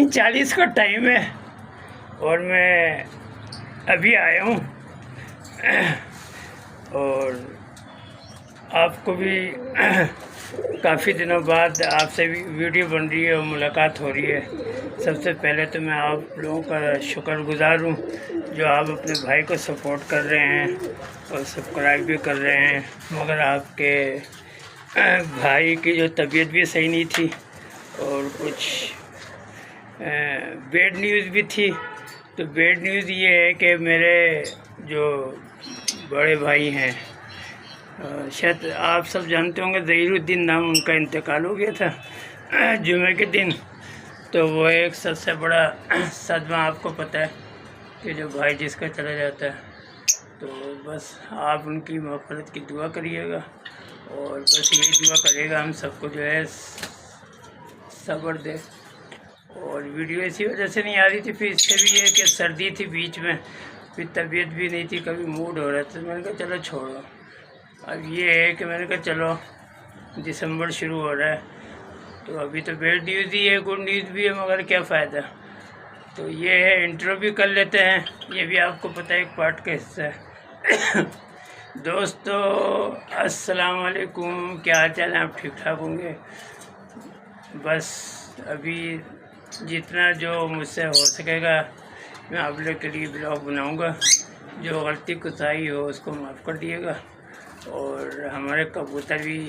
3:40 का टाइम है और मैं अभी आया हूँ और आपको भी काफ़ी दिनों बाद आपसे भी वीडियो बन रही है और मुलाकात हो रही है। सबसे पहले तो मैं आप लोगों का शुक्रगुज़ार हूँ जो आप अपने भाई को सपोर्ट कर रहे हैं और सब्सक्राइब भी कर रहे हैं। मगर आपके भाई की जो तबीयत भी सही नहीं थी और कुछ बैड न्यूज़ भी थी। तो बैड न्यूज़ ये है कि मेरे जो बड़े भाई हैं, शायद आप सब जानते होंगे, ज़हीरुद्दीन नाम उनका इंतकाल हो गया था जुमे के दिन। तो वो एक सबसे बड़ा सदमा, आपको पता है कि जो भाई जिसका चला जाता है। तो बस आप उनकी मग़फ़िरत की दुआ करिएगा और बस यही दुआ करेगा हम सबको जो है सब्र दे। और वीडियो इसी वजह से नहीं आ रही थी, फिर इससे भी ये कि सर्दी थी बीच में, फिर तबीयत भी नहीं थी, कभी मूड हो रहा था। मैंने कहा चलो छोड़ो। अब ये है कि मैंने कहा चलो दिसंबर शुरू हो रहा है तो अभी तो बैड न्यूज़ ही है, गुड न्यूज़ भी है, मगर क्या फ़ायदा। तो ये है, इंट्रो भी कर लेते हैं, ये भी आपको पता है एक पार्ट का हिस्सा है। दोस्तों अस्सलाम वालेकुम, क्या हाल चाल है? आप ठीक ठाक होंगे। बस अभी जितना जो मुझसे हो सकेगा मैं आप लोग के लिए ब्लॉग बनाऊंगा। जो गलती कोताही हो उसको माफ़ कर दिएगा। और हमारे कबूतर भी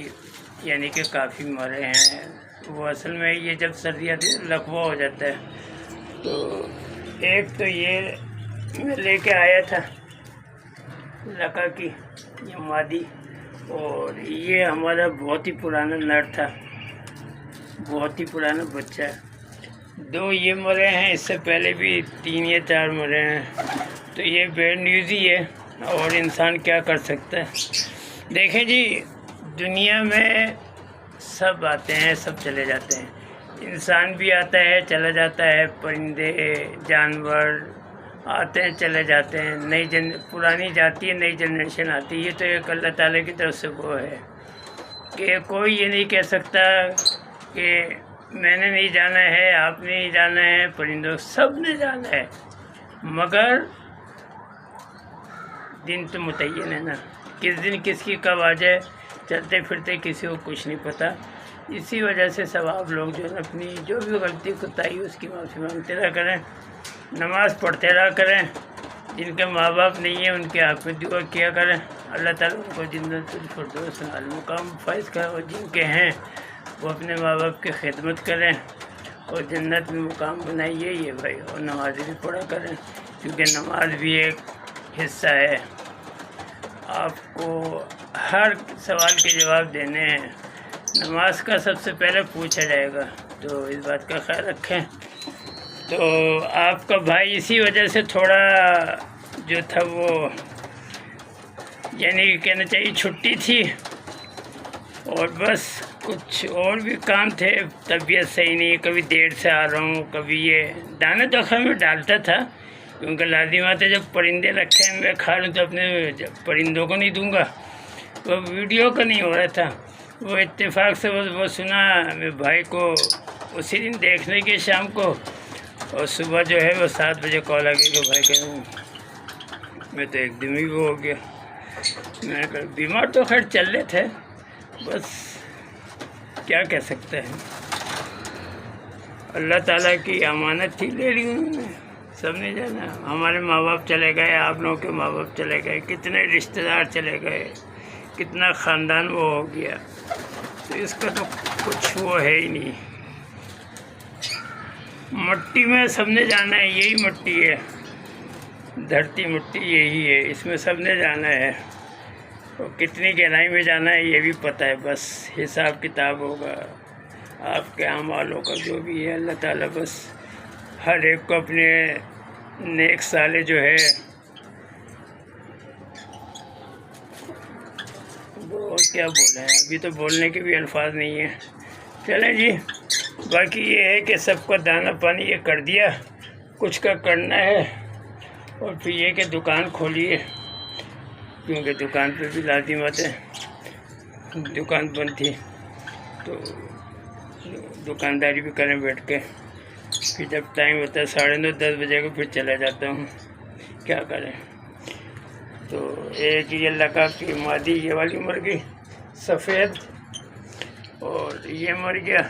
यानी कि काफ़ी मरे हैं। वो असल में ये जब सर्दी आती है लकवा हो जाता है। तो एक तो ये मैं लेके आया था लका की ये मादी, और ये हमारा बहुत ही पुराना नर था, बहुत ही पुराना बच्चा है। 2 ये मरे हैं, इससे पहले भी 3 या 4 मरे हैं। तो ये बैड न्यूज़ ही है और इंसान क्या कर सकता है। देखें जी, दुनिया में सब आते हैं सब चले जाते हैं। इंसान भी आता है चला जाता है, परिंदे जानवर आते हैं चले जाते हैं, पुरानी जाती है, नई जनरेशन आती है। ये तो एक अल्लाह ताला की तरफ से वो है कि कोई ये नहीं कह सकता कि मैंने नहीं जाना है, आपने नहीं जाना है, परिंदों सब ने जाना है। मगर दिन तो मुतय्यन है ना, किस दिन किसकी कब आ जाए, चलते फिरते किसी को कुछ नहीं पता। इसी वजह से सब आप लोग जो है अपनी जो भी गलती कोताही उसकी माफ़ी मांगते रहा करें, नमाज़ पढ़ते रहा करें। जिनके माँ बाप नहीं है उनके हक़ में दुआ किया करें, अल्लाह ताला उनको जन्नतुल फिरदौस आला मुकाम फ़ाइज़ करें। और जिनके हैं वो अपने माँ बाप की खिदमत करें और जन्नत में मुकाम बनाइए ये भाई। और नमाज़ भी पढ़ा करें क्योंकि नमाज भी एक हिस्सा है। आपको हर सवाल के जवाब देने हैं, नमाज का सबसे पहले पूछा जाएगा, तो इस बात का ख्याल रखें। तो आपका भाई इसी वजह से थोड़ा जो था वो यानी कहना चाहिए छुट्टी थी, और बस कुछ और भी काम थे, तबीयत सही नहीं, कभी देर से आ रहा हूँ, कभी ये दाना तो खैर में डालता था क्योंकि लाजिमात है जब परिंदे रखे हैं मैं खा लूँ तो अपने परिंदों को नहीं दूंगा। वो वीडियो का नहीं हो रहा था, वो इत्तेफाक से बस वो सुना मेरे भाई को उसी दिन देखने के शाम को, और सुबह जो है वो 7 बजे कॉल आ गई कि भाई कहूँ मैं तो एकदम ही वो हो गया। मैंने कहा बीमार तो खैर चल रहे थे, बस क्या कह सकते हैं, अल्लाह ताला की अमानत थी, ले ली उन्होंने, सब ने जाना। हमारे माँ बाप चले गए, आप लोगों के माँ बाप चले गए, कितने रिश्तेदार चले गए, कितना ख़ानदान वो हो गया। तो इसका तो कुछ वो है ही नहीं। मिट्टी में सबने जाना है, यही मिट्टी है, धरती मिट्टी यही है, इसमें सबने जाना है। और कितनी गहराई में जाना है ये भी पता है, बस हिसाब किताब होगा आपके अमालों का जो भी है। अल्लाह ताला बस हर एक को अपने नेक साले जो है वो, और क्या बोले हैं, अभी तो बोलने के भी अल्फाज नहीं है। चलें जी, बाकी ये है कि सबको दाना पानी ये कर दिया, कुछ का करना है। और फिर ये कि दुकान खोलिए क्योंकि दुकान पे भी लाजिमत है, दुकान बंद थी तो दुकानदारी भी करें बैठ के। پھر جب ٹائم ہوتا ہے 9:30 10 بجے کو پھر چلا جاتا ہوں، کیا کریں۔ تو ایک یہ لگا کہ مادی یہ والی مر گئی سفید، اور یہ مر گیا،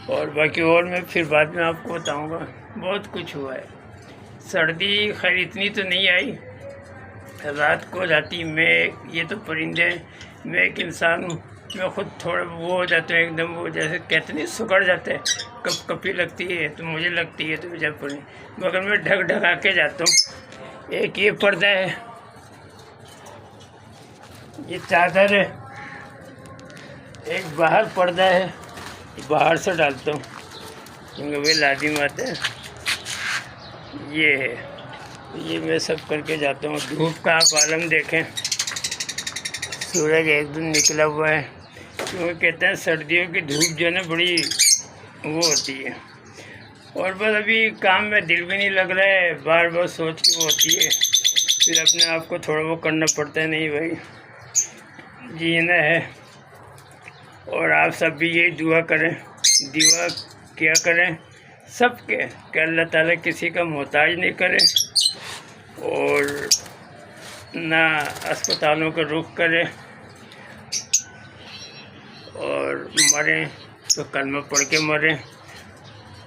اور باقی اور میں پھر بعد میں آپ کو بتاؤں گا۔ بہت کچھ ہوا ہے۔ سردی خیر اتنی تو نہیں آئی، رات کو جاتی۔ میں یہ تو پرندے، میں ایک انسان ہوں، میں خود تھوڑا وہ ہو جاتا ہوں، ایک دم وہ جیسے کہتے نہیں سکڑ جاتا ہے، کپ کپی لگتی ہے تو مجھے لگتی ہے، تو جب مگر میں ڈھک ڈھکا کے جاتا ہوں۔ ایک یہ پردہ ہے، یہ چادر ہے، ایک باہر پردہ ہے، باہر سے ڈالتا ہوں کیونکہ وہ لازم آتا ہے۔ یہ ہے، یہ میں سب کر کے جاتا ہوں۔ دھوپ کا آپ عالم دیکھیں، سورج ایک دم نکلا ہوا ہے، کیونکہ کہتے ہیں سردیوں کی دھوپ جو ہے نا بڑی وہ ہوتی ہے، اور بس ابھی کام میں دل بھی نہیں لگ رہا ہے، بار بار سوچ کے وہ ہوتی ہے، پھر اپنے آپ کو تھوڑا وہ کرنا پڑتا ہے، نہیں بھائی جینا ہے۔ اور آپ سب بھی یہی دعا کریں، دعا کیا کریں سب کے کہ اللہ تعالیٰ کسی کا محتاج نہیں کرے، اور نہ اسپتالوں کا رخ کرے، اور مریں تو کلمہ پڑھ کے مریں،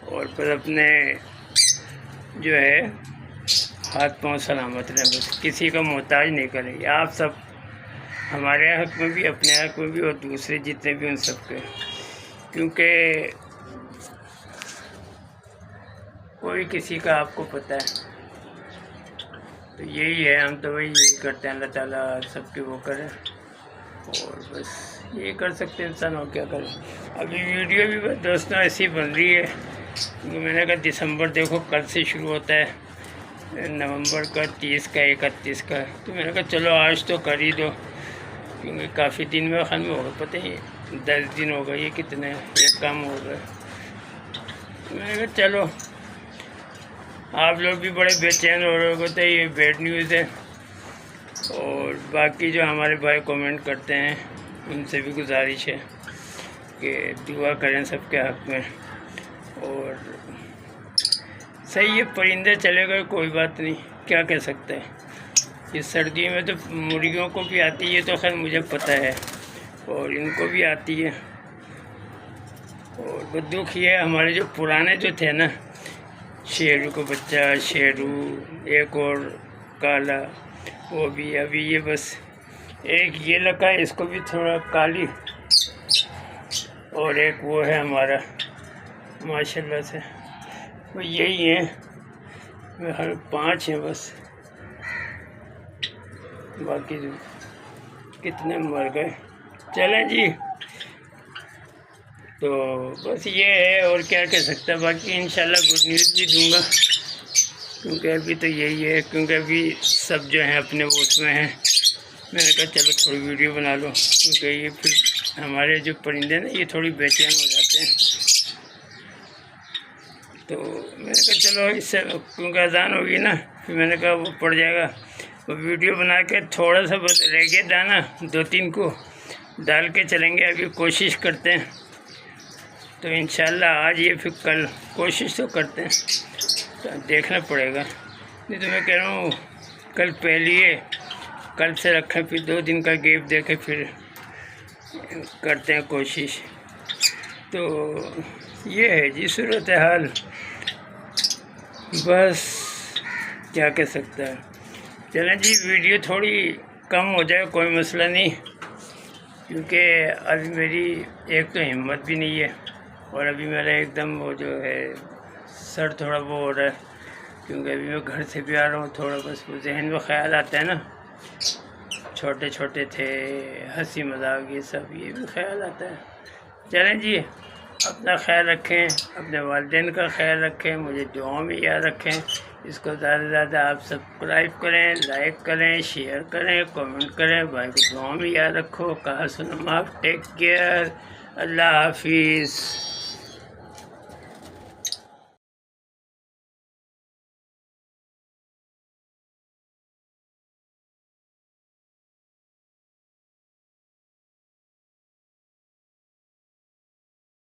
اور پھر اپنے جو ہے ہاتھ پاؤں سلامت رہیں، بس کسی کا محتاج نہیں کریں۔ آپ سب ہمارے حق میں بھی، اپنے حق میں بھی، اور دوسرے جتنے بھی ان سب کے، کیونکہ کوئی کسی کا آپ کو پتہ ہے، تو یہی ہے، ہم تو وہی یہی کرتے ہیں، اللہ تعالیٰ سب کے وہ کرے، اور بس یہ کر سکتے انسان، اور کیا کریں۔ ابھی ویڈیو بھی بس دوستوں ایسی بن رہی ہے، کیونکہ میں نے کہا دسمبر دیکھو کل سے شروع ہوتا ہے، نومبر کا 30 کا 31 کا، تو میں نے کہا چلو آج تو کر ہی دو، کیونکہ کافی دن میں ختم ہو گئے، پتہ ہی 10 دن ہو گئے، یہ کتنے ایک کام ہو گئے۔ میں نے کہا چلو، آپ لوگ بھی بڑے بے چین ہو رہے ہوتے، یہ بیڈ نیوز ہے، اور باقی جو ہمارے بھائی کامنٹ کرتے ہیں ان سے بھی گزارش ہے کہ دعا کریں سب کے حق میں، اور صحیح ہے، پرندے چلے گئے کوئی بات نہیں، کیا کہہ سکتے ہیں۔ اس سردی میں تو مرغیوں کو بھی آتی ہے، تو خیر مجھے پتہ ہے، اور ان کو بھی آتی ہے، اور دکھ یہ ہمارے جو پرانے جو تھے نا، شیرو کو بچہ، شیرو ایک اور کالا، وہ بھی ابھی یہ بس ایک یہ لگا ہے، اس کو بھی تھوڑا کالی، اور ایک وہ ہے ہمارا ماشاءاللہ سے، وہ یہی ہیں، ہر 5 ہیں بس، باقی کتنے مر گئے۔ چلیں جی، تو بس یہ ہے، اور کیا کہہ سکتا ہے۔ باقی انشاءاللہ گڈ نیوز بھی دوں گا، کیونکہ ابھی تو یہی ہے، کیونکہ ابھی سب جو ہیں اپنے ووٹ میں ہیں۔ میں نے کہا چلو تھوڑی ویڈیو بنا لو، کیونکہ یہ پھر ہمارے جو پرندے نا یہ تھوڑی بے چین ہو جاتے ہیں، تو میں نے کہا چلو اس سے، کیونکہ اذان ہوگی نا، پھر میں نے کہا وہ پڑ جائے گا، وہ ویڈیو بنا کے تھوڑا سا بس رہ گیا دانا 2-3 کو ڈال کے چلیں گے۔ ابھی کوشش کرتے ہیں، تو انشاءاللہ آج یہ پھر کل کوشش تو کرتے ہیں، تو دیکھنا پڑے گا، نہیں تو میں کہہ رہا ہوں کل پہلی ہے، کل سے رکھیں، پھر 2 دن کا گیپ دے کے پھر کرتے ہیں کوشش۔ تو یہ ہے جی صورتحال، بس کیا کہہ سکتا ہے۔ چلیں جی، ویڈیو تھوڑی کم ہو جائے کوئی مسئلہ نہیں، کیونکہ ابھی میری ایک تو ہمت بھی نہیں ہے، اور ابھی میرا ایک دم وہ جو ہے سر تھوڑا وہ ہو رہا ہے، کیونکہ ابھی میں گھر سے بھی آ رہا ہوں، تھوڑا بس وہ ذہن میں خیال آتا ہے نا، چھوٹے چھوٹے تھے، ہنسی مذاق یہ سب، یہ بھی خیال آتا ہے۔ چلیں جی، اپنا خیال رکھیں، اپنے والدین کا خیال رکھیں، مجھے دعاؤں میں یاد رکھیں، اس کو زیادہ سے زیادہ آپ سبسکرائب کریں، لائک کریں، شیئر کریں، کامنٹ کریں، بھائی کو دعاؤں میں یاد رکھو۔ کہا سنم آپ، ٹیک کیئر، اللہ حافظ۔